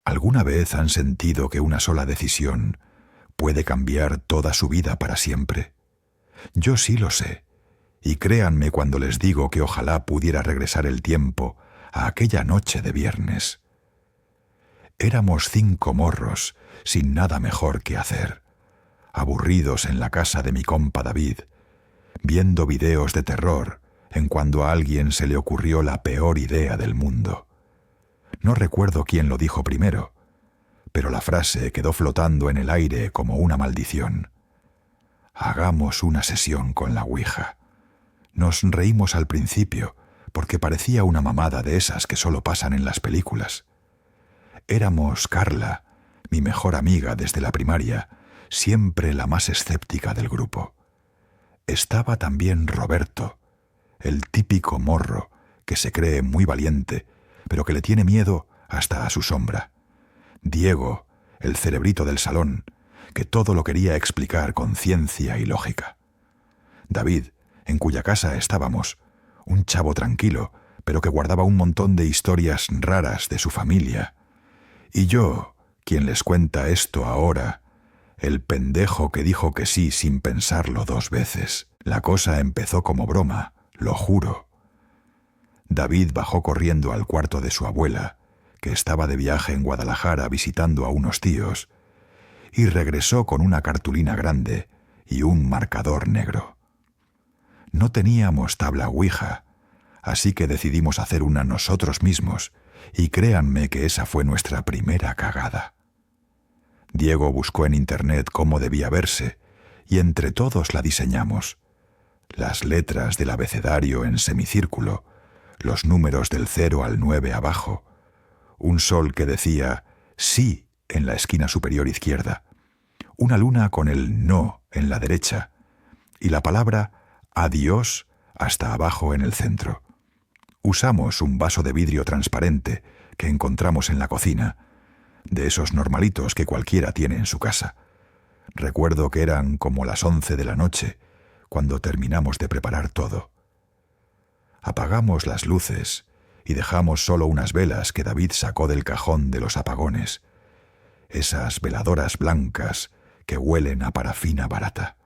¿Alguna vez han sentido que una sola decisión puede cambiar toda su vida para siempre? Yo sí lo sé, y créanme cuando les digo que ojalá pudiera regresar el tiempo a aquella noche de viernes. Éramos 5 morros sin nada mejor que hacer, aburridos en la casa de mi compa David, viendo videos de terror en cuando a alguien se le ocurrió la peor idea del mundo. No recuerdo quién lo dijo primero, pero la frase quedó flotando en el aire como una maldición. Hagamos una sesión con la Ouija. Nos reímos al principio, porque parecía una mamada de esas que solo pasan en las películas. Éramos Carla, mi mejor amiga desde la primaria, siempre la más escéptica del grupo. Estaba también Roberto, el típico morro que se cree muy valiente, pero que le tiene miedo hasta a su sombra. Diego, el cerebrito del salón, que todo lo quería explicar con ciencia y lógica. David, en cuya casa estábamos, un chavo tranquilo, pero que guardaba un montón de historias raras de su familia. Y yo, quien les cuenta esto ahora, el pendejo que dijo que sí sin pensarlo 2 veces. La cosa empezó como broma, lo juro. David bajó corriendo al cuarto de su abuela, que estaba de viaje en Guadalajara visitando a unos tíos, y regresó con una cartulina grande y un marcador negro. No teníamos tabla Ouija, así que decidimos hacer una nosotros mismos, y créanme que esa fue nuestra primera cagada. Diego buscó en internet cómo debía verse, y entre todos la diseñamos. Las letras del abecedario en semicírculo, los números del 0 al 9 abajo, un sol que decía sí en la esquina superior izquierda, una luna con el no en la derecha, y la palabra adiós hasta abajo en el centro. Usamos un vaso de vidrio transparente que encontramos en la cocina, de esos normalitos que cualquiera tiene en su casa. Recuerdo que eran como las 11 de la noche, cuando terminamos de preparar todo. Apagamos las luces y dejamos solo unas velas que David sacó del cajón de los apagones, esas veladoras blancas que huelen a parafina barata.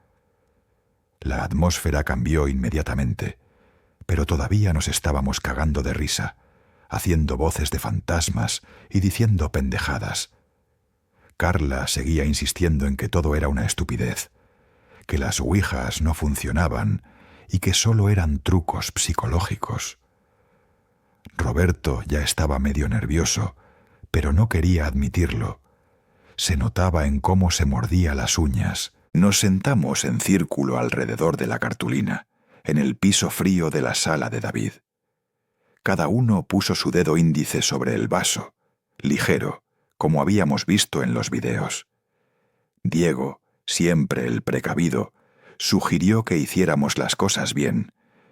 La atmósfera cambió inmediatamente, pero todavía nos estábamos cagando de risa, haciendo voces de fantasmas y diciendo pendejadas. Carla seguía insistiendo en que todo era una estupidez, que las ouijas no funcionaban y que solo eran trucos psicológicos. Roberto ya estaba medio nervioso, pero no quería admitirlo. Se notaba en cómo se mordía las uñas. Nos sentamos en círculo alrededor de la cartulina, en el piso frío de la sala de David. Cada uno puso su dedo índice sobre el vaso, ligero, como habíamos visto en los videos. Diego, siempre el precavido, sugirió que hiciéramos las cosas bien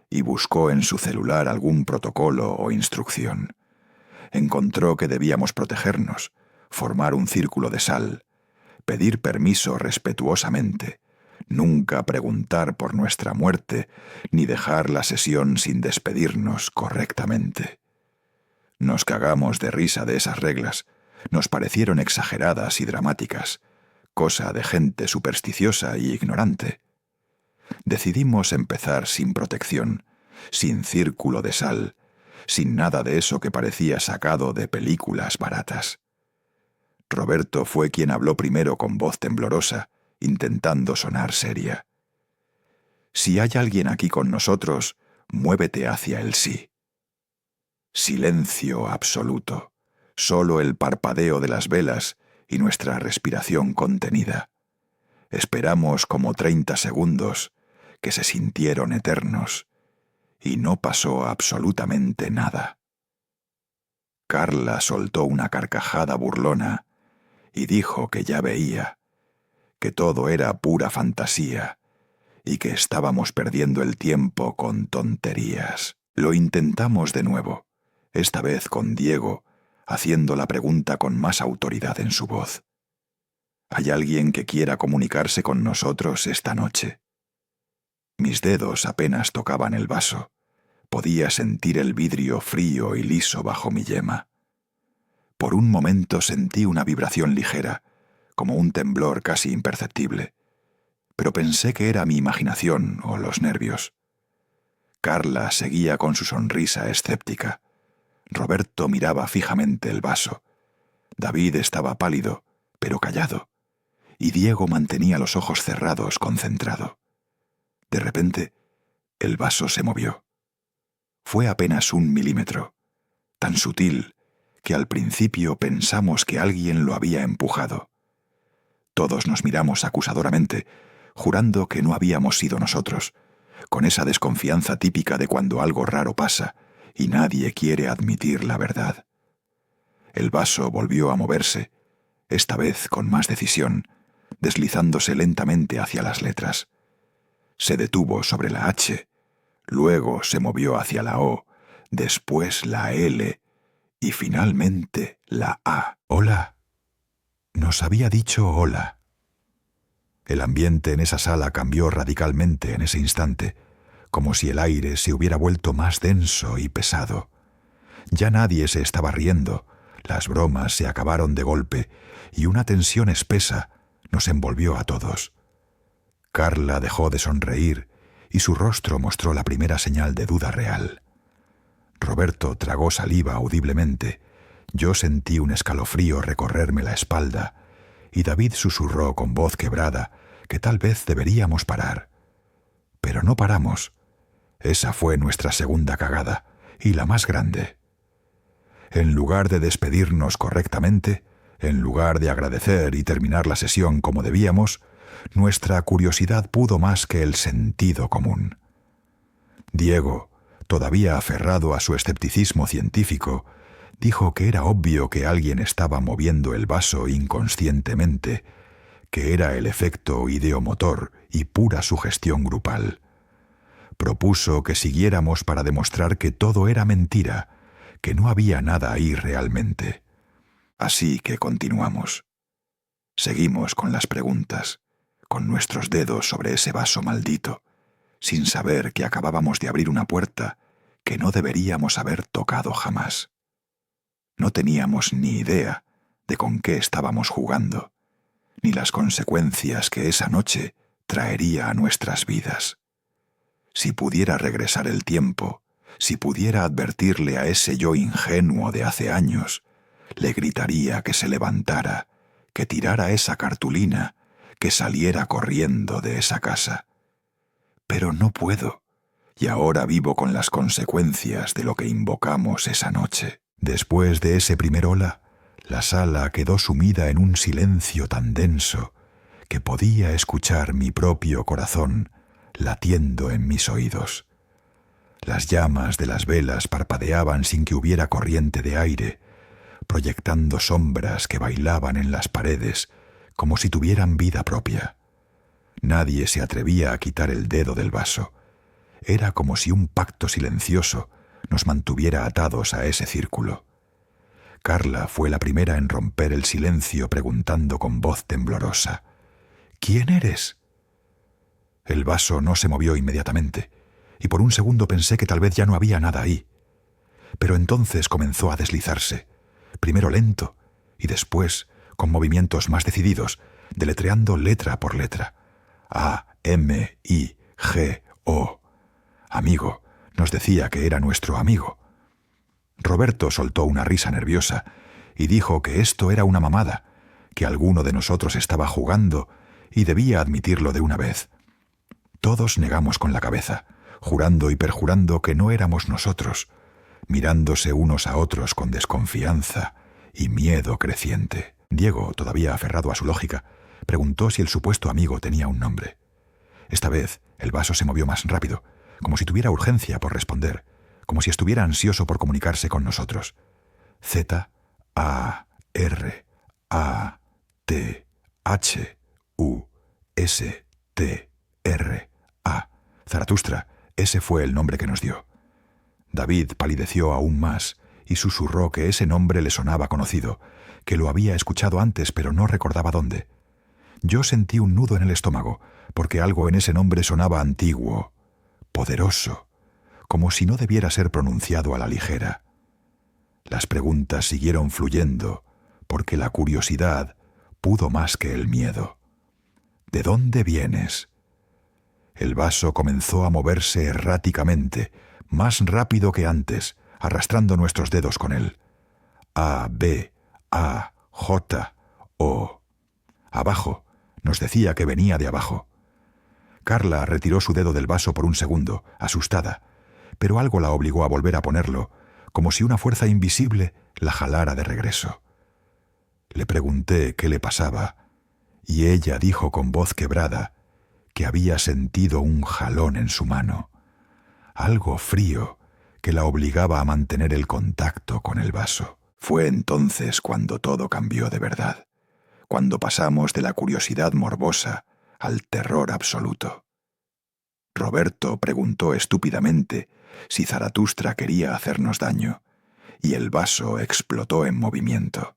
y buscó en su celular algún protocolo o instrucción. Encontró que debíamos protegernos, formar un círculo de sal, pedir permiso respetuosamente, nunca preguntar por nuestra muerte ni dejar la sesión sin despedirnos correctamente. Nos cagamos de risa de esas reglas, nos parecieron exageradas y dramáticas, cosa de gente supersticiosa y ignorante. Decidimos empezar sin protección, sin círculo de sal, sin nada de eso que parecía sacado de películas baratas. Roberto fue quien habló primero con voz temblorosa, intentando sonar seria. Si hay alguien aquí con nosotros, muévete hacia el sí. Silencio absoluto, solo el parpadeo de las velas y nuestra respiración contenida. Esperamos como 30 segundos, que se sintieron eternos, y no pasó absolutamente nada. Carla soltó una carcajada burlona y dijo que ya veía, que todo era pura fantasía y que estábamos perdiendo el tiempo con tonterías. Lo intentamos de nuevo, esta vez con Diego, haciendo la pregunta con más autoridad en su voz. ¿Hay alguien que quiera comunicarse con nosotros esta noche? Mis dedos apenas tocaban el vaso. Podía sentir el vidrio frío y liso bajo mi yema. Por un momento sentí una vibración ligera, como un temblor casi imperceptible, pero pensé que era mi imaginación o los nervios. Carla seguía con su sonrisa escéptica. Roberto miraba fijamente el vaso. David estaba pálido, pero callado, y Diego mantenía los ojos cerrados, concentrado. De repente, el vaso se movió. Fue apenas 1 milímetro, tan sutil que al principio pensamos que alguien lo había empujado. Todos nos miramos acusadoramente, jurando que no habíamos sido nosotros, con esa desconfianza típica de cuando algo raro pasa y nadie quiere admitir la verdad. El vaso volvió a moverse, esta vez con más decisión, deslizándose lentamente hacia las letras. Se detuvo sobre la H, luego se movió hacia la O, después la L y finalmente la A. «Hola». Nos había dicho hola. El ambiente en esa sala cambió radicalmente en ese instante, como si el aire se hubiera vuelto más denso y pesado. Ya nadie se estaba riendo, las bromas se acabaron de golpe y una tensión espesa nos envolvió a todos. Carla dejó de sonreír y su rostro mostró la primera señal de duda real. Roberto tragó saliva audiblemente, yo sentí un escalofrío recorrerme la espalda y David susurró con voz quebrada que tal vez deberíamos parar. Pero no paramos. Esa fue nuestra segunda cagada, y la más grande. En lugar de despedirnos correctamente, en lugar de agradecer y terminar la sesión como debíamos, nuestra curiosidad pudo más que el sentido común. Diego, todavía aferrado a su escepticismo científico, dijo que era obvio que alguien estaba moviendo el vaso inconscientemente, que era el efecto ideomotor y pura sugestión grupal. Propuso que siguiéramos para demostrar que todo era mentira, que no había nada ahí realmente. Así que continuamos. Seguimos con las preguntas, con nuestros dedos sobre ese vaso maldito, sin saber que acabábamos de abrir una puerta que no deberíamos haber tocado jamás. No teníamos ni idea de con qué estábamos jugando, ni las consecuencias que esa noche traería a nuestras vidas. Si pudiera regresar el tiempo, si pudiera advertirle a ese yo ingenuo de hace años, le gritaría que se levantara, que tirara esa cartulina, que saliera corriendo de esa casa. Pero no puedo, y ahora vivo con las consecuencias de lo que invocamos esa noche. Después de ese primer hola, la sala quedó sumida en un silencio tan denso que podía escuchar mi propio corazón latiendo en mis oídos. Las llamas de las velas parpadeaban sin que hubiera corriente de aire, proyectando sombras que bailaban en las paredes como si tuvieran vida propia. Nadie se atrevía a quitar el dedo del vaso. Era como si un pacto silencioso nos mantuviera atados a ese círculo. Carla fue la primera en romper el silencio preguntando con voz temblorosa: «¿Quién eres?». El vaso no se movió inmediatamente, y por un segundo pensé que tal vez ya no había nada ahí. Pero entonces comenzó a deslizarse, primero lento y después con movimientos más decididos, deletreando letra por letra. A-M-I-G-O. Amigo, nos decía que era nuestro amigo. Roberto soltó una risa nerviosa y dijo que esto era una mamada, que alguno de nosotros estaba jugando y debía admitirlo de una vez. Todos negamos con la cabeza, jurando y perjurando que no éramos nosotros, mirándose unos a otros con desconfianza y miedo creciente. Diego, todavía aferrado a su lógica, preguntó si el supuesto amigo tenía un nombre. Esta vez el vaso se movió más rápido, como si tuviera urgencia por responder, como si estuviera ansioso por comunicarse con nosotros. Z-A-R-A-T-H-U-S-T-R-A. Zaratustra, ese fue el nombre que nos dio. David palideció aún más y susurró que ese nombre le sonaba conocido, que lo había escuchado antes pero no recordaba dónde. Yo sentí un nudo en el estómago, porque algo en ese nombre sonaba antiguo, poderoso, como si no debiera ser pronunciado a la ligera. Las preguntas siguieron fluyendo, porque la curiosidad pudo más que el miedo. ¿De dónde vienes? El vaso comenzó a moverse erráticamente, más rápido que antes, arrastrando nuestros dedos con él. A, B, A, J, O. Abajo, nos decía que venía de abajo. Carla retiró su dedo del vaso por un segundo, asustada, pero algo la obligó a volver a ponerlo, como si una fuerza invisible la jalara de regreso. Le pregunté qué le pasaba, y ella dijo con voz quebrada que había sentido un jalón en su mano, algo frío que la obligaba a mantener el contacto con el vaso. Fue entonces cuando todo cambió de verdad, cuando pasamos de la curiosidad morbosa al terror absoluto. Roberto preguntó estúpidamente si Zaratustra quería hacernos daño, y el vaso explotó en movimiento.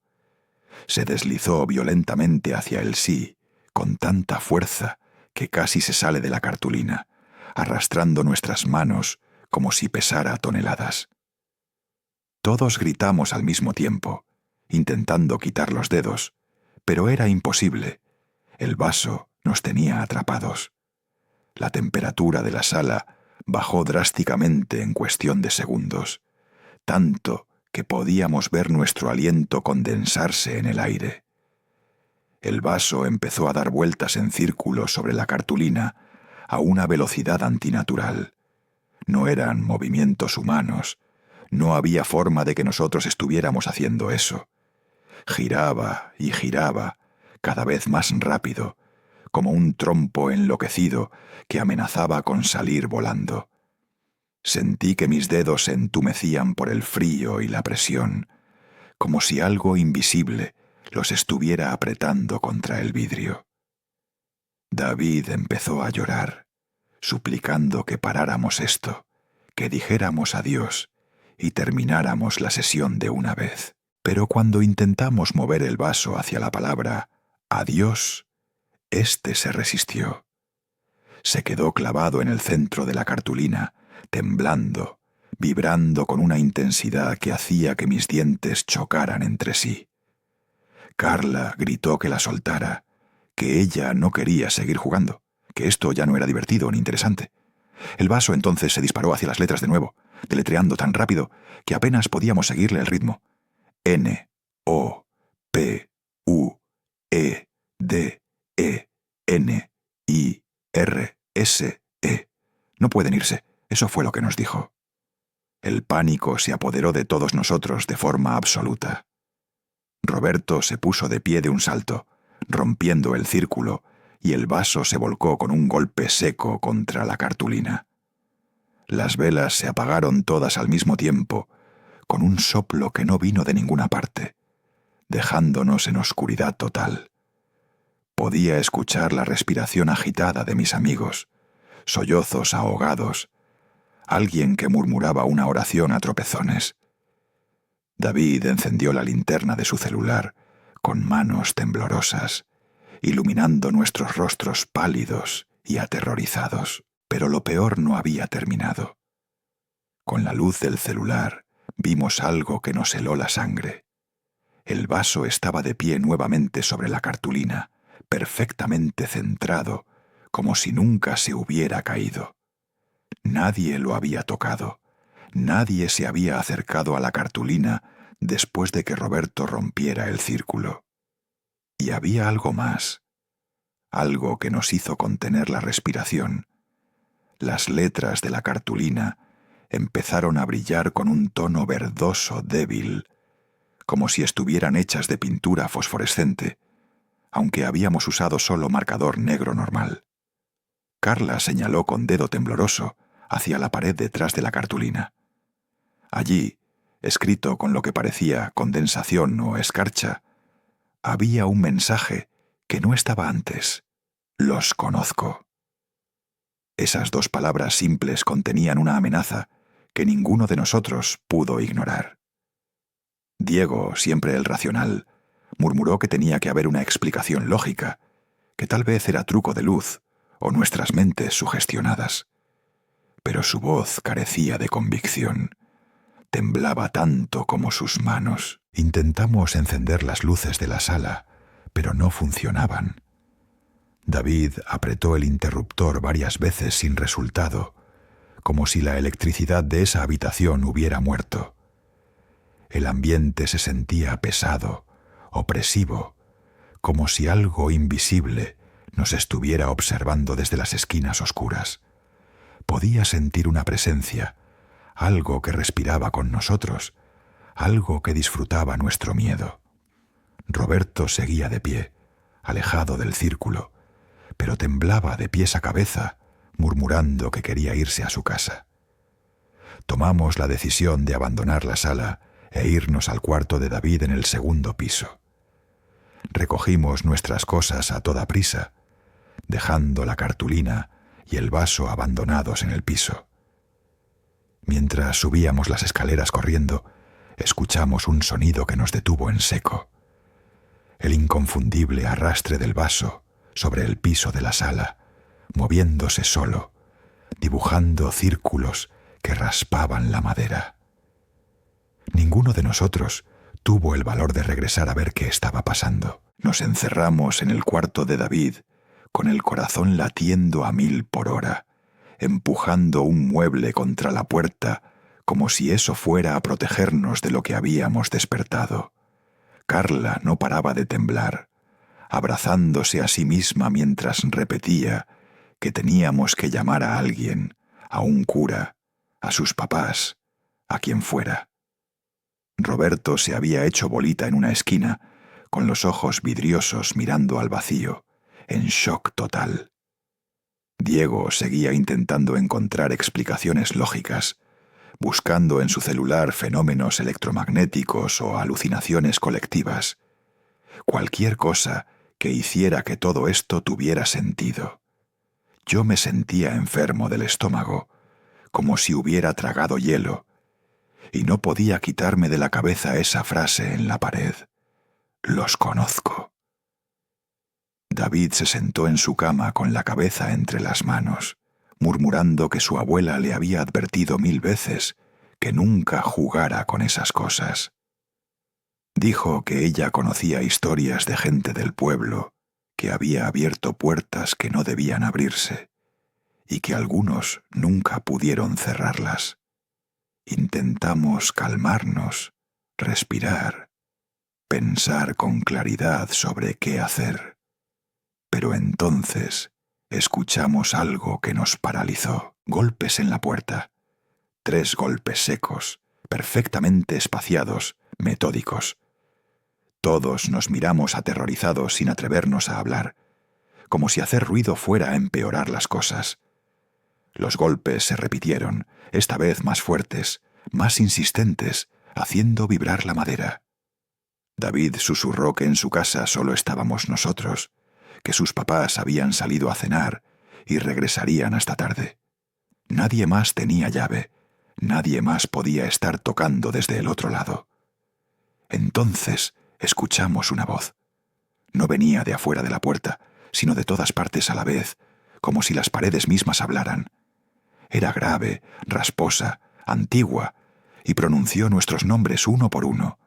Se deslizó violentamente hacia el sí, con tanta fuerza que casi se sale de la cartulina, arrastrando nuestras manos como si pesara toneladas. Todos gritamos al mismo tiempo, intentando quitar los dedos, pero era imposible. El vaso nos tenía atrapados. La temperatura de la sala bajó drásticamente en cuestión de segundos, tanto que podíamos ver nuestro aliento condensarse en el aire. El vaso empezó a dar vueltas en círculo sobre la cartulina a una velocidad antinatural. No eran movimientos humanos. No había forma de que nosotros estuviéramos haciendo eso. Giraba y giraba, cada vez más rápido, como un trompo enloquecido que amenazaba con salir volando. Sentí que mis dedos se entumecían por el frío y la presión, como si algo invisible los estuviera apretando contra el vidrio. David empezó a llorar, suplicando que paráramos esto, que dijéramos adiós y termináramos la sesión de una vez. Pero cuando intentamos mover el vaso hacia la palabra adiós, éste se resistió. Se quedó clavado en el centro de la cartulina, temblando, vibrando con una intensidad que hacía que mis dientes chocaran entre sí. Carla gritó que la soltara, que ella no quería seguir jugando, que esto ya no era divertido ni interesante. El vaso entonces se disparó hacia las letras de nuevo, deletreando tan rápido que apenas podíamos seguirle el ritmo. N, O, P, U, E, D, E, N, I, R, S, E. No pueden irse, eso fue lo que nos dijo. El pánico se apoderó de todos nosotros de forma absoluta. Roberto se puso de pie de un salto, rompiendo el círculo, y el vaso se volcó con un golpe seco contra la cartulina. Las velas se apagaron todas al mismo tiempo, con un soplo que no vino de ninguna parte, dejándonos en oscuridad total. Podía escuchar la respiración agitada de mis amigos, sollozos ahogados, alguien que murmuraba una oración a tropezones. David encendió la linterna de su celular con manos temblorosas, iluminando nuestros rostros pálidos y aterrorizados. Pero lo peor no había terminado. Con la luz del celular vimos algo que nos heló la sangre. El vaso estaba de pie nuevamente sobre la cartulina, perfectamente centrado, como si nunca se hubiera caído. Nadie lo había tocado. Nadie se había acercado a la cartulina después de que Roberto rompiera el círculo. Y había algo más, algo que nos hizo contener la respiración. Las letras de la cartulina empezaron a brillar con un tono verdoso débil, como si estuvieran hechas de pintura fosforescente, aunque habíamos usado solo marcador negro normal. Carla señaló con dedo tembloroso hacia la pared detrás de la cartulina. Allí, escrito con lo que parecía condensación o escarcha, había un mensaje que no estaba antes. Los conozco. Esas dos palabras simples contenían una amenaza que ninguno de nosotros pudo ignorar. Diego, siempre el racional, murmuró que tenía que haber una explicación lógica, que tal vez era truco de luz o nuestras mentes sugestionadas. Pero su voz carecía de convicción. Temblaba tanto como sus manos. Intentamos encender las luces de la sala, pero no funcionaban. David apretó el interruptor varias veces sin resultado, como si la electricidad de esa habitación hubiera muerto. El ambiente se sentía pesado, opresivo, como si algo invisible nos estuviera observando desde las esquinas oscuras. Podía sentir una presencia, algo que respiraba con nosotros, algo que disfrutaba nuestro miedo. Roberto seguía de pie, alejado del círculo, pero temblaba de pies a cabeza, murmurando que quería irse a su casa. Tomamos la decisión de abandonar la sala e irnos al cuarto de David en el segundo piso. Recogimos nuestras cosas a toda prisa, dejando la cartulina y el vaso abandonados en el piso. Mientras subíamos las escaleras corriendo, escuchamos un sonido que nos detuvo en seco. El inconfundible arrastre del vaso sobre el piso de la sala, moviéndose solo, dibujando círculos que raspaban la madera. Ninguno de nosotros tuvo el valor de regresar a ver qué estaba pasando. Nos encerramos en el cuarto de David, con el corazón latiendo a 1000 por hora, empujando un mueble contra la puerta como si eso fuera a protegernos de lo que habíamos despertado. Carla no paraba de temblar, abrazándose a sí misma mientras repetía que teníamos que llamar a alguien, a un cura, a sus papás, a quien fuera. Roberto se había hecho bolita en una esquina, con los ojos vidriosos mirando al vacío, en shock total. Diego seguía intentando encontrar explicaciones lógicas, buscando en su celular fenómenos electromagnéticos o alucinaciones colectivas. Cualquier cosa que hiciera que todo esto tuviera sentido. Yo me sentía enfermo del estómago, como si hubiera tragado hielo, y no podía quitarme de la cabeza esa frase en la pared. Los conozco. David se sentó en su cama con la cabeza entre las manos, murmurando que su abuela le había advertido 1000 veces que nunca jugara con esas cosas. Dijo que ella conocía historias de gente del pueblo que había abierto puertas que no debían abrirse y que algunos nunca pudieron cerrarlas. Intentamos calmarnos, respirar, pensar con claridad sobre qué hacer. Pero entonces escuchamos algo que nos paralizó. Golpes en la puerta. 3 golpes secos, perfectamente espaciados, metódicos. Todos nos miramos aterrorizados sin atrevernos a hablar, como si hacer ruido fuera a empeorar las cosas. Los golpes se repitieron, esta vez más fuertes, más insistentes, haciendo vibrar la madera. David susurró que en su casa solo estábamos nosotros, que sus papás habían salido a cenar y regresarían hasta tarde. Nadie más tenía llave, nadie más podía estar tocando desde el otro lado. Entonces escuchamos una voz. No venía de afuera de la puerta, sino de todas partes a la vez, como si las paredes mismas hablaran. Era grave, rasposa, antigua, y pronunció nuestros nombres uno por uno: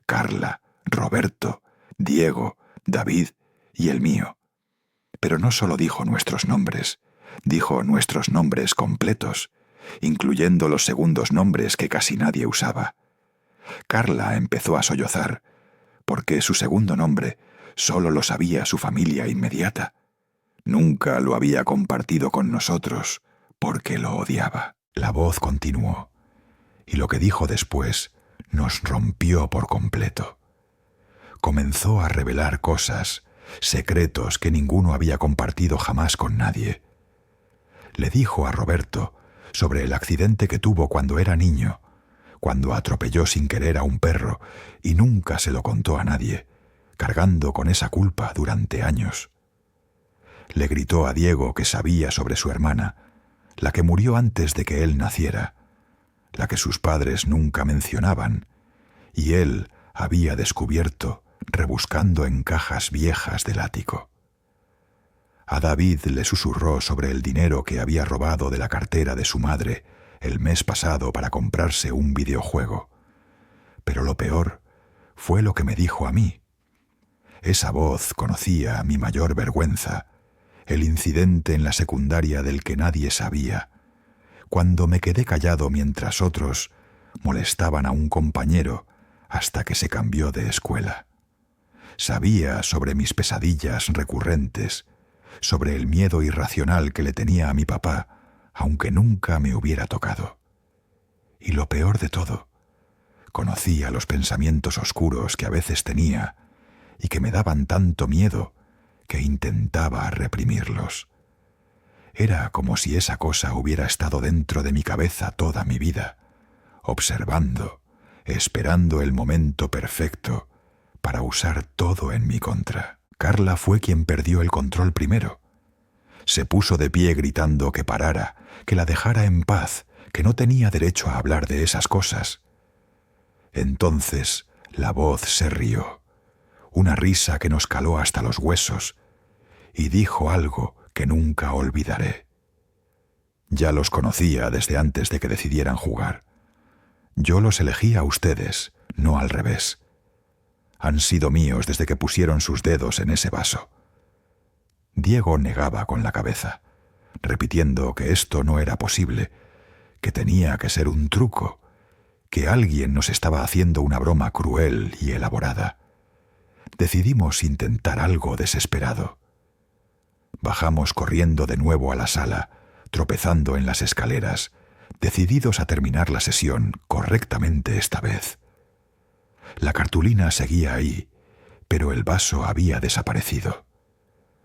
Carla, Roberto, Diego, David y el mío. Pero no solo dijo nuestros nombres, dijo nuestros nombres completos, incluyendo los segundos nombres que casi nadie usaba. Carla empezó a sollozar, porque su segundo nombre solo lo sabía su familia inmediata. Nunca lo había compartido con nosotros, porque lo odiaba. La voz continuó, y lo que dijo después nos rompió por completo. Comenzó a revelar cosas, secretos que ninguno había compartido jamás con nadie. Le dijo a Roberto sobre el accidente que tuvo cuando era niño, cuando atropelló sin querer a un perro y nunca se lo contó a nadie, cargando con esa culpa durante años. Le gritó a Diego que sabía sobre su hermana, la que murió antes de que él naciera, la que sus padres nunca mencionaban, y él había descubierto rebuscando en cajas viejas del ático. A David le susurró sobre el dinero que había robado de la cartera de su madre el mes pasado para comprarse un videojuego. Pero lo peor fue lo que me dijo a mí. Esa voz conocía mi mayor vergüenza, el incidente en la secundaria del que nadie sabía, cuando me quedé callado mientras otros molestaban a un compañero hasta que se cambió de escuela. Sabía sobre mis pesadillas recurrentes, sobre el miedo irracional que le tenía a mi papá, aunque nunca me hubiera tocado. Y lo peor de todo, conocía los pensamientos oscuros que a veces tenía y que me daban tanto miedo que intentaba reprimirlos. Era como si esa cosa hubiera estado dentro de mi cabeza toda mi vida, observando, esperando el momento perfecto para usar todo en mi contra. Carla fue quien perdió el control primero. Se puso de pie gritando que parara, que la dejara en paz, que no tenía derecho a hablar de esas cosas. Entonces la voz se rió, una risa que nos caló hasta los huesos, y dijo algo que nunca olvidaré. Ya los conocía desde antes de que decidieran jugar. Yo los elegí a ustedes, no al revés. Han sido míos desde que pusieron sus dedos en ese vaso. Diego negaba con la cabeza, repitiendo que esto no era posible, que tenía que ser un truco, que alguien nos estaba haciendo una broma cruel y elaborada. Decidimos intentar algo desesperado. Bajamos corriendo de nuevo a la sala, tropezando en las escaleras, decididos a terminar la sesión correctamente esta vez. La cartulina seguía ahí, pero el vaso había desaparecido.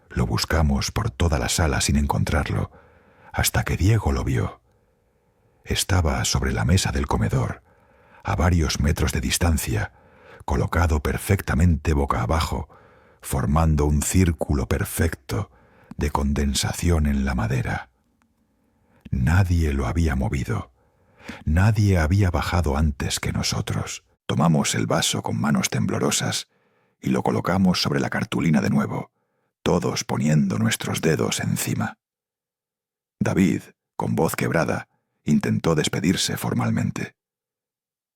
Lo buscamos por toda la sala sin encontrarlo, hasta que Diego lo vio. Estaba sobre la mesa del comedor, a varios metros de distancia, colocado perfectamente boca abajo, formando un círculo perfecto de condensación en la madera. Nadie lo había movido. Nadie había bajado antes que nosotros. Tomamos el vaso con manos temblorosas y lo colocamos sobre la cartulina de nuevo, todos poniendo nuestros dedos encima. David, con voz quebrada, intentó despedirse formalmente.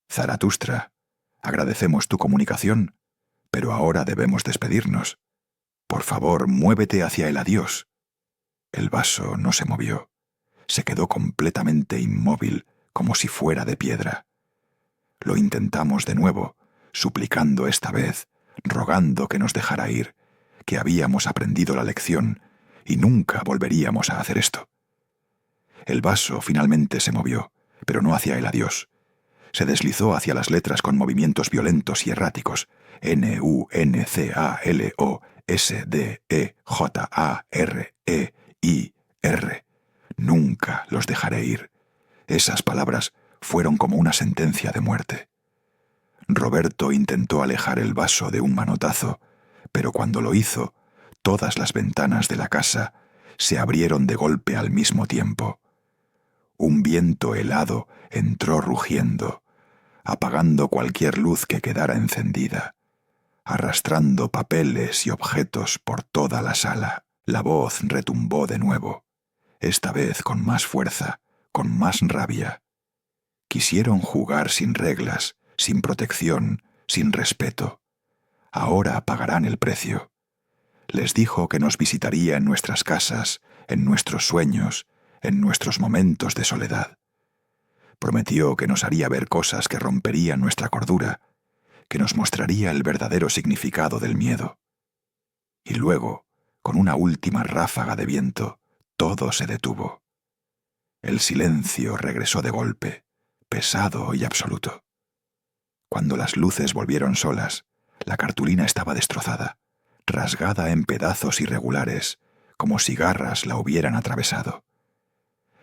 Zaratustra, agradecemos tu comunicación, pero ahora debemos despedirnos. Por favor, muévete hacia el adiós. El vaso no se movió. Se quedó completamente inmóvil, como si fuera de piedra. Lo intentamos de nuevo, suplicando esta vez, rogando que nos dejara ir, que habíamos aprendido la lección y nunca volveríamos a hacer esto. El vaso finalmente se movió, pero no hacia el adiós. Se deslizó hacia las letras con movimientos violentos y erráticos. NUNCALOSDEJAREIR. Nunca los dejaré ir. Esas palabras fueron como una sentencia de muerte. Roberto intentó alejar el vaso de un manotazo, pero cuando lo hizo, todas las ventanas de la casa se abrieron de golpe al mismo tiempo. Un viento helado entró rugiendo, apagando cualquier luz que quedara encendida, arrastrando papeles y objetos por toda la sala. La voz retumbó de nuevo, esta vez con más fuerza, con más rabia. Quisieron jugar sin reglas, sin protección, sin respeto. Ahora pagarán el precio. Les dijo que nos visitaría en nuestras casas, en nuestros sueños, en nuestros momentos de soledad. Prometió que nos haría ver cosas que romperían nuestra cordura, que nos mostraría el verdadero significado del miedo. Y luego, con una última ráfaga de viento, todo se detuvo. El silencio regresó de golpe, pesado y absoluto. Cuando las luces volvieron solas, la cartulina estaba destrozada, rasgada en pedazos irregulares, como si garras la hubieran atravesado.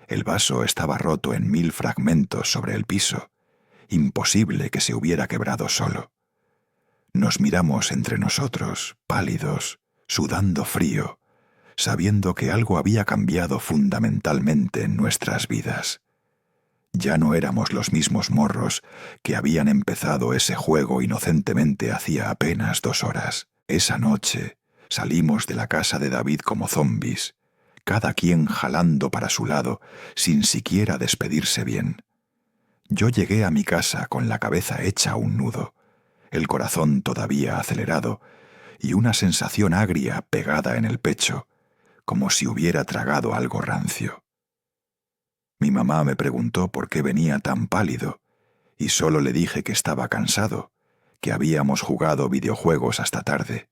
El vaso estaba roto en 1000 fragmentos sobre el piso, imposible que se hubiera quebrado solo. Nos miramos entre nosotros, pálidos, sudando frío, sabiendo que algo había cambiado fundamentalmente en nuestras vidas. Ya no éramos los mismos morros que habían empezado ese juego inocentemente hacía apenas 2 horas. Esa noche salimos de la casa de David como zombis, cada quien jalando para su lado sin siquiera despedirse bien. Yo llegué a mi casa con la cabeza hecha un nudo, el corazón todavía acelerado y una sensación agria pegada en el pecho, como si hubiera tragado algo rancio. Mi mamá me preguntó por qué venía tan pálido y solo le dije que estaba cansado, que habíamos jugado videojuegos hasta tarde.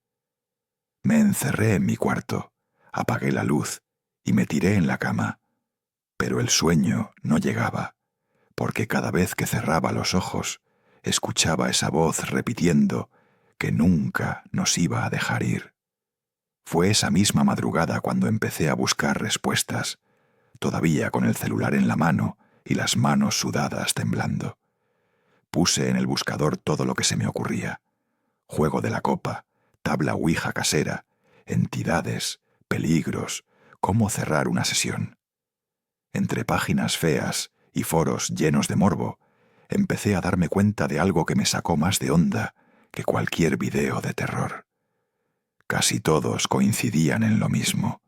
Me encerré en mi cuarto, apagué la luz y me tiré en la cama, pero el sueño no llegaba, porque cada vez que cerraba los ojos escuchaba esa voz repitiendo que nunca nos iba a dejar ir. Fue esa misma madrugada cuando empecé a buscar respuestas, todavía con el celular en la mano y las manos sudadas temblando. Puse en el buscador todo lo que se me ocurría: juego de la copa, tabla ouija casera, entidades, peligros, cómo cerrar una sesión. Entre páginas feas y foros llenos de morbo, empecé a darme cuenta de algo que me sacó más de onda que cualquier video de terror. Casi todos coincidían en lo mismo: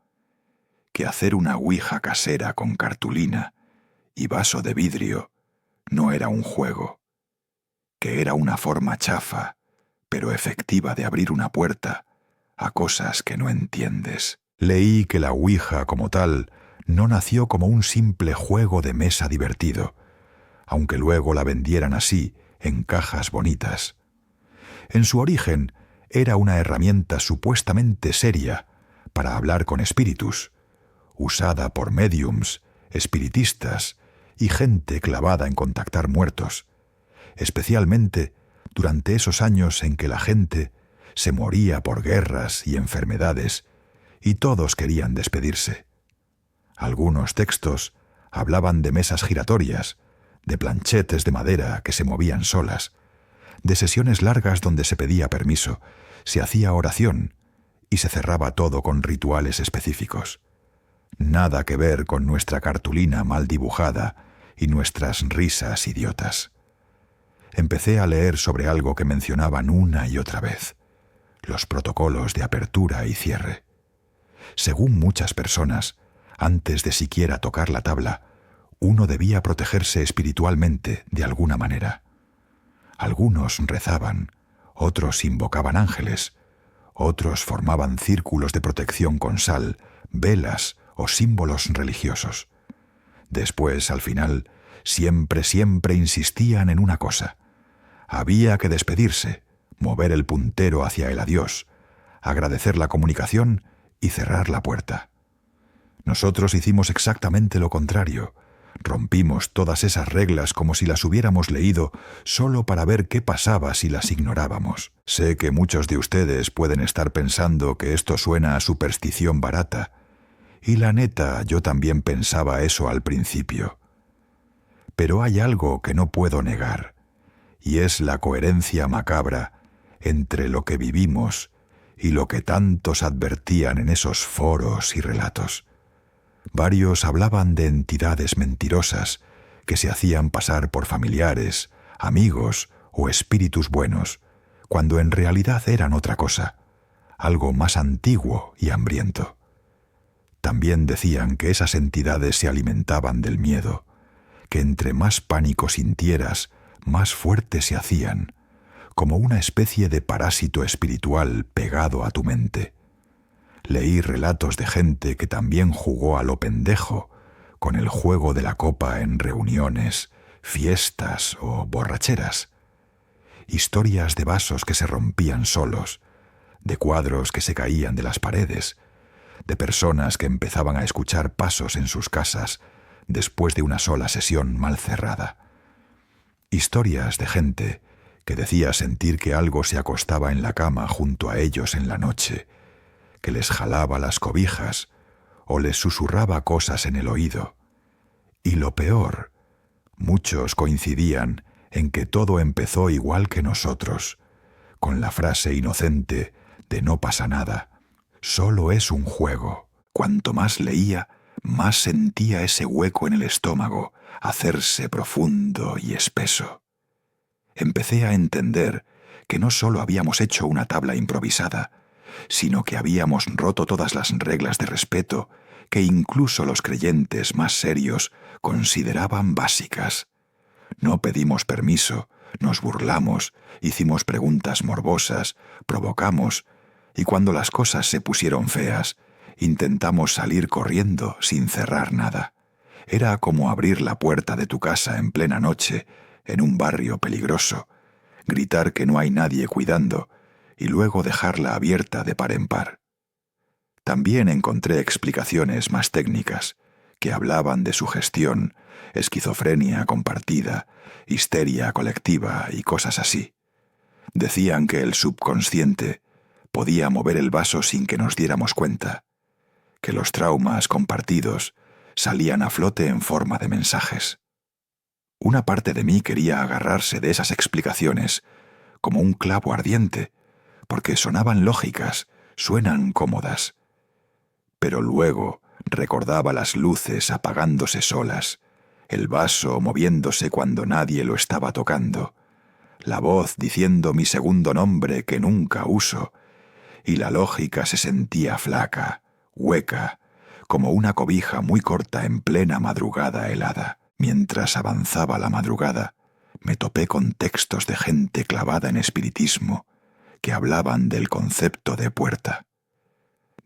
que hacer una ouija casera con cartulina y vaso de vidrio no era un juego, que era una forma chafa, pero efectiva de abrir una puerta a cosas que no entiendes. Leí que la ouija como tal no nació como un simple juego de mesa divertido, aunque luego la vendieran así, en cajas bonitas. En su origen era una herramienta supuestamente seria para hablar con espíritus, usada por médiums, espiritistas y gente clavada en contactar muertos, especialmente durante esos años en que la gente se moría por guerras y enfermedades y todos querían despedirse. Algunos textos hablaban de mesas giratorias, de planchetes de madera que se movían solas, de sesiones largas donde se pedía permiso, se hacía oración y se cerraba todo con rituales específicos. Nada que ver con nuestra cartulina mal dibujada y nuestras risas idiotas. Empecé a leer sobre algo que mencionaban una y otra vez: los protocolos de apertura y cierre. Según muchas personas, antes de siquiera tocar la tabla, uno debía protegerse espiritualmente de alguna manera. Algunos rezaban, otros invocaban ángeles, otros formaban círculos de protección con sal, velas o símbolos religiosos. Después, al final, siempre insistían en una cosa: había que despedirse, mover el puntero hacia el adiós, agradecer la comunicación y cerrar la puerta. Nosotros hicimos exactamente lo contrario. Rompimos todas esas reglas como si las hubiéramos leído solo para ver qué pasaba si las ignorábamos. Sé que muchos de ustedes pueden estar pensando que esto suena a superstición barata, y la neta, yo también pensaba eso al principio. Pero hay algo que no puedo negar, y es la coherencia macabra entre lo que vivimos y lo que tantos advertían en esos foros y relatos. Varios hablaban de entidades mentirosas que se hacían pasar por familiares, amigos o espíritus buenos, cuando en realidad eran otra cosa, algo más antiguo y hambriento. También decían que esas entidades se alimentaban del miedo, que entre más pánico sintieras, más fuertes se hacían, como una especie de parásito espiritual pegado a tu mente. Leí relatos de gente que también jugó a lo pendejo con el juego de la copa en reuniones, fiestas o borracheras. Historias de vasos que se rompían solos, de cuadros que se caían de las paredes, de personas que empezaban a escuchar pasos en sus casas después de una sola sesión mal cerrada. Historias de gente que decía sentir que algo se acostaba en la cama junto a ellos en la noche, que les jalaba las cobijas o les susurraba cosas en el oído. Y lo peor, muchos coincidían en que todo empezó igual que nosotros, con la frase inocente de no pasa nada, solo es un juego. Cuanto más leía, más sentía ese hueco en el estómago hacerse profundo y espeso. Empecé a entender que no solo habíamos hecho una tabla improvisada, sino que habíamos roto todas las reglas de respeto que incluso los creyentes más serios consideraban básicas. No pedimos permiso, nos burlamos, hicimos preguntas morbosas, provocamos, y cuando las cosas se pusieron feas, intentamos salir corriendo sin cerrar nada. Era como abrir la puerta de tu casa en plena noche, en un barrio peligroso, gritar que no hay nadie cuidando y luego dejarla abierta de par en par. También encontré explicaciones más técnicas que hablaban de sugestión, esquizofrenia compartida, histeria colectiva y cosas así. Decían que el subconsciente podía mover el vaso sin que nos diéramos cuenta, que los traumas compartidos salían a flote en forma de mensajes. Una parte de mí quería agarrarse de esas explicaciones como un clavo ardiente, porque sonaban lógicas, suenan cómodas. Pero luego recordaba las luces apagándose solas, el vaso moviéndose cuando nadie lo estaba tocando, la voz diciendo mi segundo nombre que nunca uso, y la lógica se sentía flaca, hueca, como una cobija muy corta en plena madrugada helada. Mientras avanzaba la madrugada, me topé con textos de gente clavada en espiritismo que hablaban del concepto de puerta.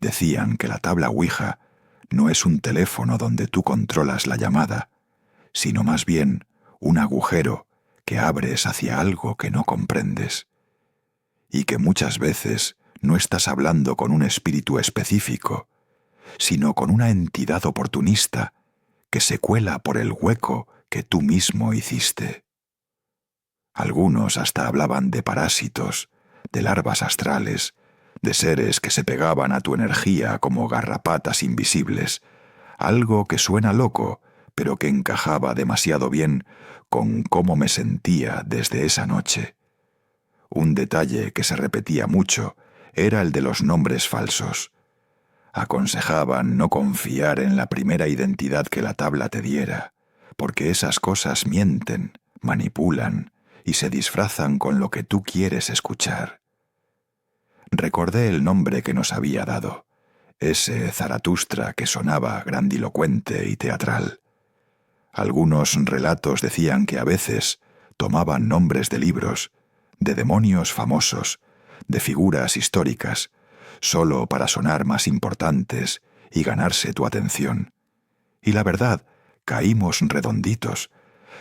Decían que la tabla Ouija no es un teléfono donde tú controlas la llamada, sino más bien un agujero que abres hacia algo que no comprendes, y que muchas veces no estás hablando con un espíritu específico, sino con una entidad oportunista que se cuela por el hueco que tú mismo hiciste. Algunos hasta hablaban de parásitos, de larvas astrales, de seres que se pegaban a tu energía como garrapatas invisibles, algo que suena loco, pero que encajaba demasiado bien con cómo me sentía desde esa noche. Un detalle que se repetía mucho era el de los nombres falsos. Aconsejaban no confiar en la primera identidad que la tabla te diera, porque esas cosas mienten, manipulan y se disfrazan con lo que tú quieres escuchar. Recordé el nombre que nos había dado, ese Zaratustra que sonaba grandilocuente y teatral. Algunos relatos decían que a veces tomaban nombres de libros, de demonios famosos, de figuras históricas, solo para sonar más importantes y ganarse tu atención. Y la verdad, caímos redonditos,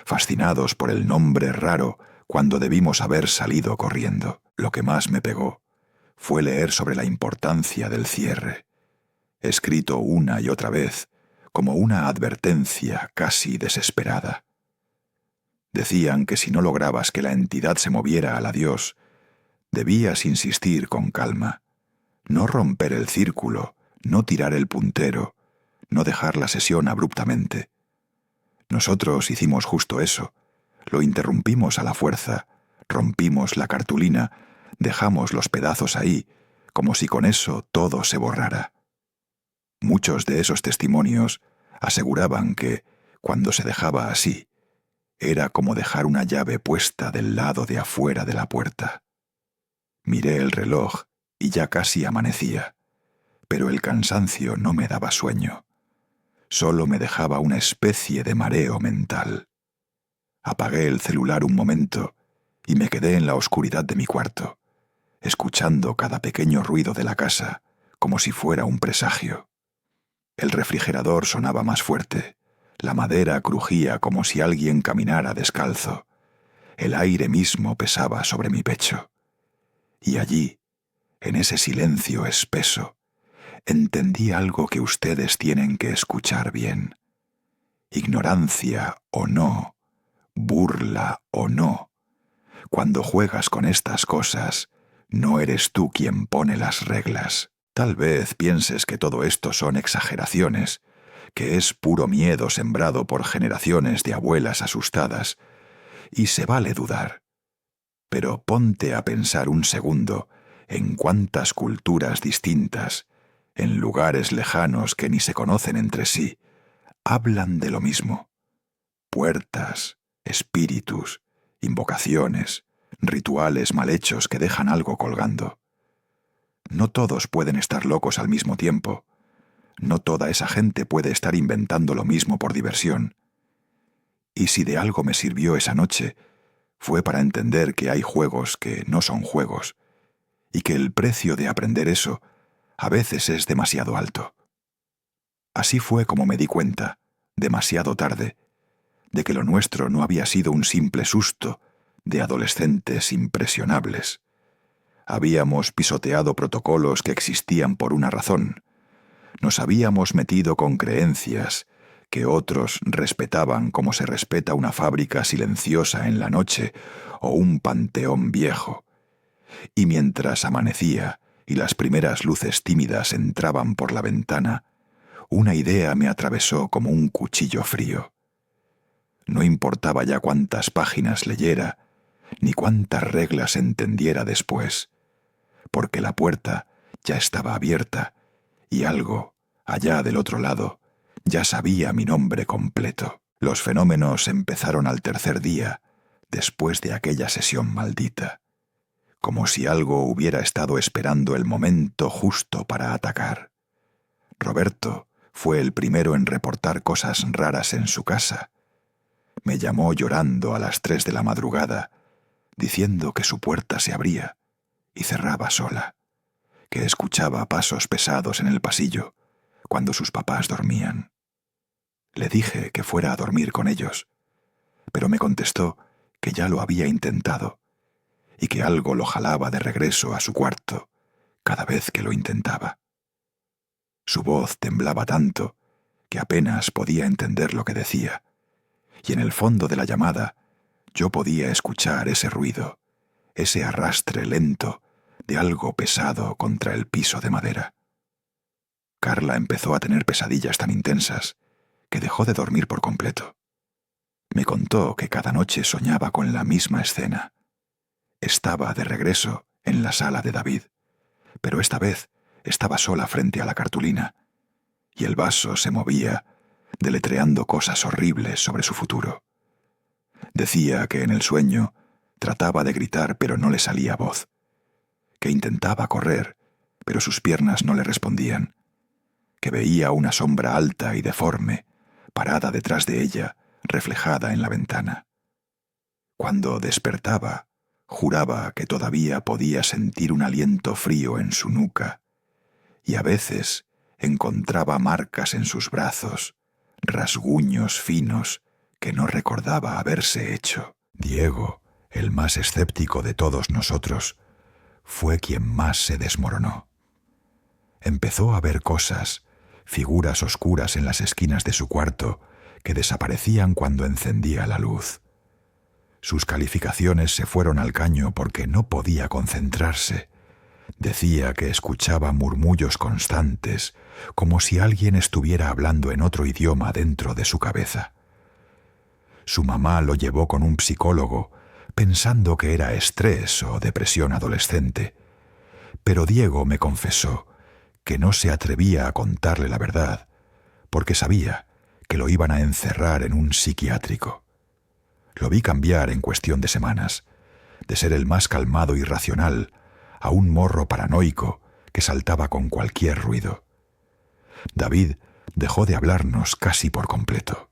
fascinados por el nombre raro cuando debimos haber salido corriendo. Lo que más me pegó fue leer sobre la importancia del cierre, escrito una y otra vez, como una advertencia casi desesperada. Decían que si no lograbas que la entidad se moviera al adiós, debías insistir con calma, no romper el círculo, no tirar el puntero, no dejar la sesión abruptamente. Nosotros hicimos justo eso, lo interrumpimos a la fuerza, rompimos la cartulina, dejamos los pedazos ahí, como si con eso todo se borrara. Muchos de esos testimonios aseguraban que, cuando se dejaba así, era como dejar una llave puesta del lado de afuera de la puerta. Miré el reloj y ya casi amanecía, pero el cansancio no me daba sueño. Solo me dejaba una especie de mareo mental. Apagué el celular un momento y me quedé en la oscuridad de mi cuarto, escuchando cada pequeño ruido de la casa como si fuera un presagio. El refrigerador sonaba más fuerte, la madera crujía como si alguien caminara descalzo, el aire mismo pesaba sobre mi pecho. Y allí, en ese silencio espeso, entendí algo que ustedes tienen que escuchar bien. Ignorancia o no, burla o no, cuando juegas con estas cosas, no eres tú quien pone las reglas. Tal vez pienses que todo esto son exageraciones, que es puro miedo sembrado por generaciones de abuelas asustadas, y se vale dudar. Pero ponte a pensar un segundo en cuántas culturas distintas, en lugares lejanos que ni se conocen entre sí, hablan de lo mismo. Puertas, espíritus, invocaciones, rituales mal hechos que dejan algo colgando. No todos pueden estar locos al mismo tiempo. No toda esa gente puede estar inventando lo mismo por diversión. Y si de algo me sirvió esa noche, fue para entender que hay juegos que no son juegos, y que el precio de aprender eso a veces es demasiado alto. Así fue como me di cuenta, demasiado tarde, de que lo nuestro no había sido un simple susto de adolescentes impresionables. Habíamos pisoteado protocolos que existían por una razón. Nos habíamos metido con creencias que otros respetaban como se respeta una fábrica silenciosa en la noche o un panteón viejo. Y mientras amanecía y las primeras luces tímidas entraban por la ventana, una idea me atravesó como un cuchillo frío. No importaba ya cuántas páginas leyera, ni cuántas reglas entendiera después, porque la puerta ya estaba abierta y algo, allá del otro lado, ya sabía mi nombre completo. Los fenómenos empezaron al tercer día, después de aquella sesión maldita, como si algo hubiera estado esperando el momento justo para atacar. Roberto fue el primero en reportar cosas raras en su casa. Me llamó llorando a las 3 de la madrugada, diciendo que su puerta se abría y cerraba sola, que escuchaba pasos pesados en el pasillo cuando sus papás dormían. Le dije que fuera a dormir con ellos, pero me contestó que ya lo había intentado y que algo lo jalaba de regreso a su cuarto cada vez que lo intentaba. Su voz temblaba tanto que apenas podía entender lo que decía, y en el fondo de la llamada yo podía escuchar ese ruido, ese arrastre lento de algo pesado contra el piso de madera. Carla empezó a tener pesadillas tan intensas que dejó de dormir por completo. Me contó que cada noche soñaba con la misma escena. Estaba de regreso en la sala de David, pero esta vez estaba sola frente a la cartulina, y el vaso se movía, deletreando cosas horribles sobre su futuro. Decía que en el sueño trataba de gritar pero no le salía voz, que intentaba correr pero sus piernas no le respondían, que veía una sombra alta y deforme parada detrás de ella, reflejada en la ventana. Cuando despertaba, juraba que todavía podía sentir un aliento frío en su nuca, y a veces encontraba marcas en sus brazos, rasguños finos que no recordaba haberse hecho. Diego, el más escéptico de todos nosotros, fue quien más se desmoronó. Empezó a ver cosas, figuras oscuras en las esquinas de su cuarto que desaparecían cuando encendía la luz. Sus calificaciones se fueron al caño porque no podía concentrarse. Decía que escuchaba murmullos constantes, como si alguien estuviera hablando en otro idioma dentro de su cabeza. Su mamá lo llevó con un psicólogo, pensando que era estrés o depresión adolescente. Pero Diego me confesó que no se atrevía a contarle la verdad, porque sabía que lo iban a encerrar en un psiquiátrico. Lo vi cambiar en cuestión de semanas, de ser el más calmado y racional a un morro paranoico que saltaba con cualquier ruido. David dejó de hablarnos casi por completo.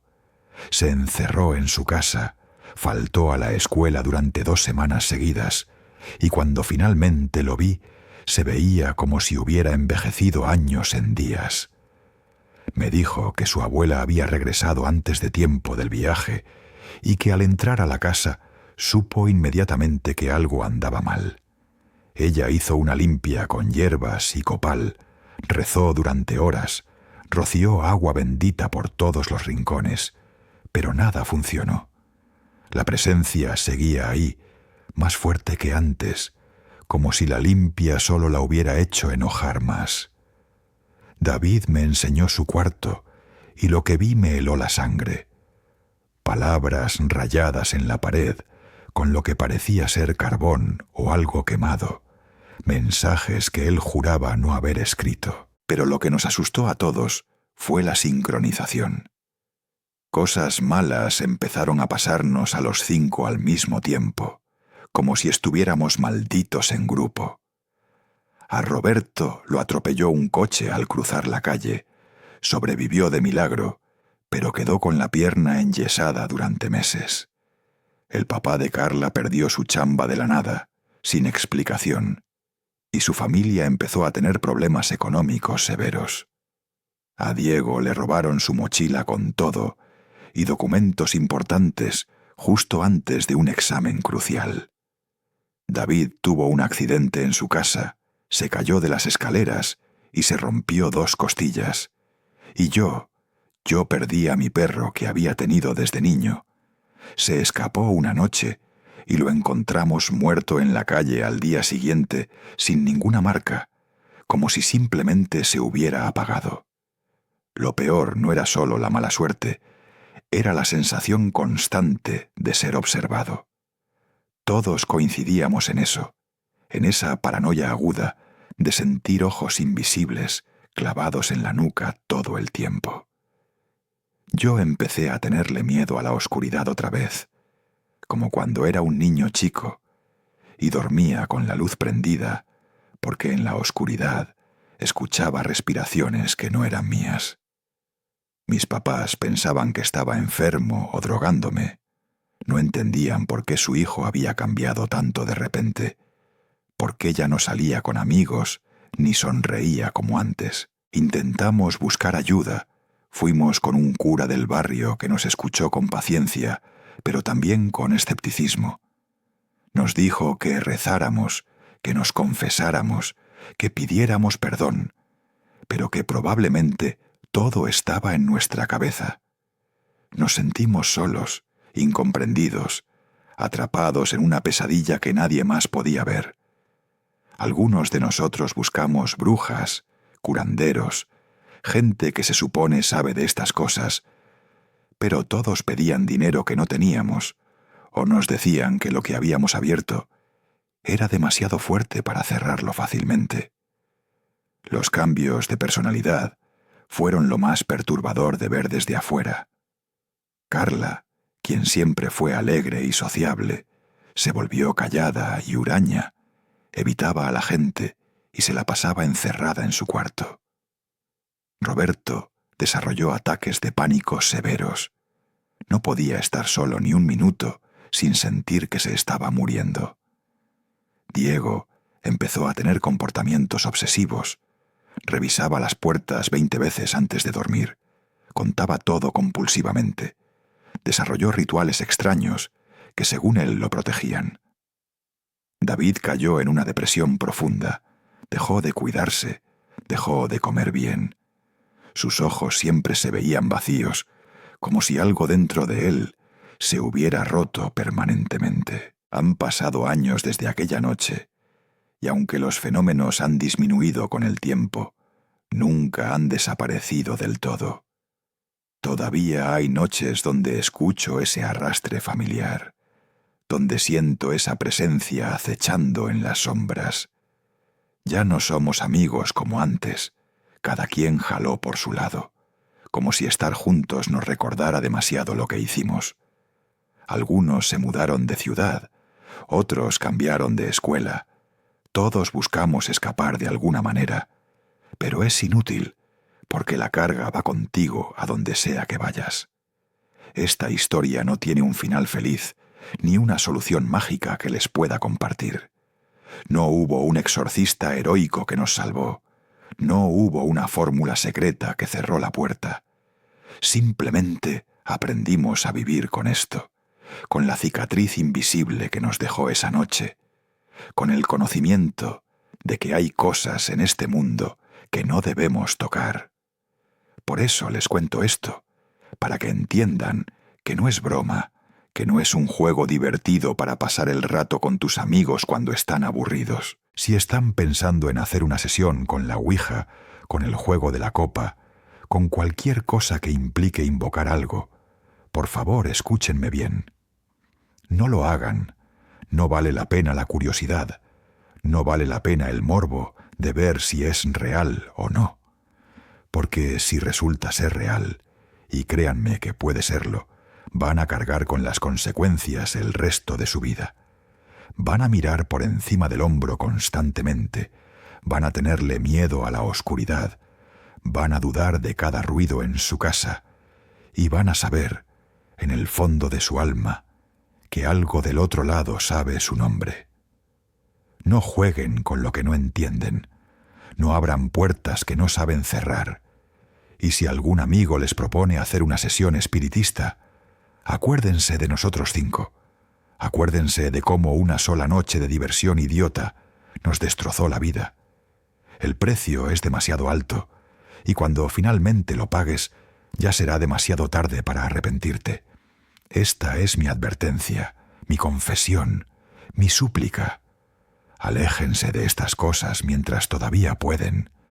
Se encerró en su casa, faltó a la escuela durante 2 semanas seguidas, y cuando finalmente lo vi, se veía como si hubiera envejecido años en días. Me dijo que su abuela había regresado antes de tiempo del viaje y que al entrar a la casa supo inmediatamente que algo andaba mal. Ella hizo una limpia con hierbas y copal, rezó durante horas, roció agua bendita por todos los rincones, pero nada funcionó. La presencia seguía ahí, más fuerte que antes, como si la limpia solo la hubiera hecho enojar más. David me enseñó su cuarto y lo que vi me heló la sangre. Palabras rayadas en la pared, con lo que parecía ser carbón o algo quemado, mensajes que él juraba no haber escrito. Pero lo que nos asustó a todos fue la sincronización. Cosas malas empezaron a pasarnos a los 5 al mismo tiempo, como si estuviéramos malditos en grupo. A Roberto lo atropelló un coche al cruzar la calle. Sobrevivió de milagro, pero quedó con la pierna enyesada durante meses. El papá de Carla perdió su chamba de la nada, sin explicación, y su familia empezó a tener problemas económicos severos. A Diego le robaron su mochila con todo y documentos importantes justo antes de un examen crucial. David tuvo un accidente en su casa, se cayó de las escaleras y se rompió 2 costillas. Y yo perdí a mi perro que había tenido desde niño. Se escapó una noche y lo encontramos muerto en la calle al día siguiente, sin ninguna marca, como si simplemente se hubiera apagado. Lo peor no era solo la mala suerte, era la sensación constante de ser observado. Todos coincidíamos en eso, en esa paranoia aguda de sentir ojos invisibles clavados en la nuca todo el tiempo. Yo empecé a tenerle miedo a la oscuridad otra vez, como cuando era un niño chico, y dormía con la luz prendida, porque en la oscuridad escuchaba respiraciones que no eran mías. Mis papás pensaban que estaba enfermo o drogándome. No entendían por qué su hijo había cambiado tanto de repente, por qué ya no salía con amigos ni sonreía como antes. Intentamos buscar ayuda. Fuimos con un cura del barrio que nos escuchó con paciencia, pero también con escepticismo. Nos dijo que rezáramos, que nos confesáramos, que pidiéramos perdón, pero que probablemente todo estaba en nuestra cabeza. Nos sentimos solos, incomprendidos, atrapados en una pesadilla que nadie más podía ver. Algunos de nosotros buscamos brujas, curanderos, gente que se supone sabe de estas cosas, pero todos pedían dinero que no teníamos, o nos decían que lo que habíamos abierto era demasiado fuerte para cerrarlo fácilmente. Los cambios de personalidad fueron lo más perturbador de ver desde afuera. Carla, quien siempre fue alegre y sociable, se volvió callada y huraña, evitaba a la gente y se la pasaba encerrada en su cuarto. Roberto desarrolló ataques de pánico severos. No podía estar solo ni un minuto sin sentir que se estaba muriendo. Diego empezó a tener comportamientos obsesivos. Revisaba las puertas 20 veces antes de dormir. Contaba todo compulsivamente. Desarrolló rituales extraños que, según él, lo protegían. David cayó en una depresión profunda. Dejó de cuidarse, dejó de comer bien. Sus ojos siempre se veían vacíos, como si algo dentro de él se hubiera roto permanentemente. Han pasado años desde aquella noche, y aunque los fenómenos han disminuido con el tiempo, nunca han desaparecido del todo. Todavía hay noches donde escucho ese arrastre familiar, donde siento esa presencia acechando en las sombras. Ya no somos amigos como antes, cada quien jaló por su lado, como si estar juntos nos recordara demasiado lo que hicimos. Algunos se mudaron de ciudad, otros cambiaron de escuela. Todos buscamos escapar de alguna manera, pero es inútil, porque la carga va contigo a donde sea que vayas. Esta historia no tiene un final feliz, ni una solución mágica que les pueda compartir. No hubo un exorcista heroico que nos salvó. No hubo una fórmula secreta que cerró la puerta. Simplemente aprendimos a vivir con esto, con la cicatriz invisible que nos dejó esa noche, con el conocimiento de que hay cosas en este mundo que no debemos tocar. Por eso les cuento esto, para que entiendan que no es broma, que no es un juego divertido para pasar el rato con tus amigos cuando están aburridos. Si están pensando en hacer una sesión con la Ouija, con el juego de la copa, con cualquier cosa que implique invocar algo, por favor escúchenme bien. No lo hagan. No vale la pena la curiosidad. No vale la pena el morbo de ver si es real o no. Porque si resulta ser real, y créanme que puede serlo, van a cargar con las consecuencias el resto de su vida. Van a mirar por encima del hombro constantemente, van a tenerle miedo a la oscuridad, van a dudar de cada ruido en su casa y van a saber, en el fondo de su alma, que algo del otro lado sabe su nombre. No jueguen con lo que no entienden, no abran puertas que no saben cerrar, y si algún amigo les propone hacer una sesión espiritista, acuérdense de nosotros 5, acuérdense de cómo una sola noche de diversión idiota nos destrozó la vida. El precio es demasiado alto, y cuando finalmente lo pagues, ya será demasiado tarde para arrepentirte. Esta es mi advertencia, mi confesión, mi súplica. Aléjense de estas cosas mientras todavía pueden.